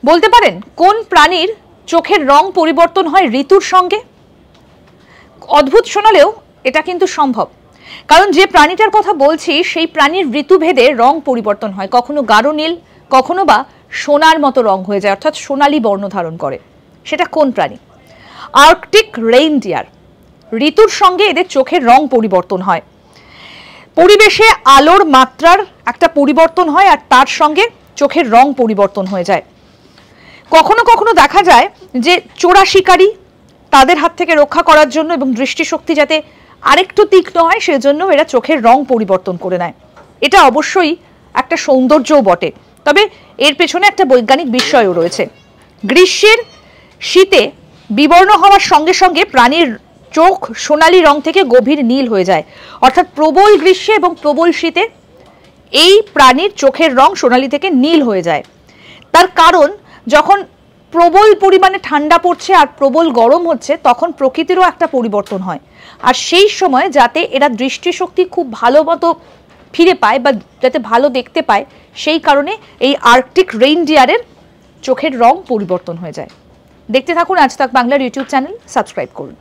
বলতে পারেন কোন প্রাণীর চোখের রং পরিবর্তন হয় ঋতুর সঙ্গে? অদ্ভুত শোনালেও এটা কিন্তু সম্ভব, কারণ যে প্রাণীটার কথা বলছি সেই প্রাণীর ঋতুভেদে রং পরিবর্তন হয়, কখনো গাঢ় নীল, কখনো বা সোনার মতো রং হয়ে যায়, অর্থাৎ সোনালী বর্ণ ধারণ করে। সেটা কোন প্রাণী? Arctic reindeer. ঋতুর সঙ্গে এদের চোখের রং পরিবর্তন হয়, পরিবেশে আলোর মাত্রার একটা পরিবর্তন হয় আর তার সঙ্গে চোখের রং পরিবর্তন হয়ে যায়। কখনো কখনো দেখা যায় যে চোরা শিকারী, তাদের হাত থেকে রক্ষা করার জন্য এবং দৃষ্টিশক্তি যাতে আরেকটু তীক্ষ্ণ হয় সেজন্য এরা চোখের রং পরিবর্তন করে নেয়। এটা অবশ্যই একটা সৌন্দর্যও বটে, তবে এর পেছনে একটা বৈজ্ঞানিক বিষয়ও রয়েছে। গ্রীষ্মের শীতে বিবর্ণ হওয়ার সঙ্গে সঙ্গে প্রাণীর চোখ সোনালী রং থেকে গভীর নীল হয়ে যায়, অর্থাৎ প্রবল গ্রীষ্মে এবং প্রবল শীতে এই প্রাণীর চোখের রং সোনালী থেকে নীল হয়ে যায়। তার কারণ, যখন প্রবল পরিমাণে ঠান্ডা পড়ছে আর প্রবল গরম হচ্ছে তখন প্রকৃতিরও একটা পরিবর্তন হয়, আর সেই সময় যাতে এরা দৃষ্টিশক্তি খুব ভালো মতো ফিরে পায় বা যাতে ভালো দেখতে পায়, সেই কারণে এই আর্কটিক রেইনডিয়ারের চোখের রং পরিবর্তন হয়ে যায়। দেখতে থাকুন আজ তাক বাংলার ইউটিউব চ্যানেল, সাবস্ক্রাইব করুন।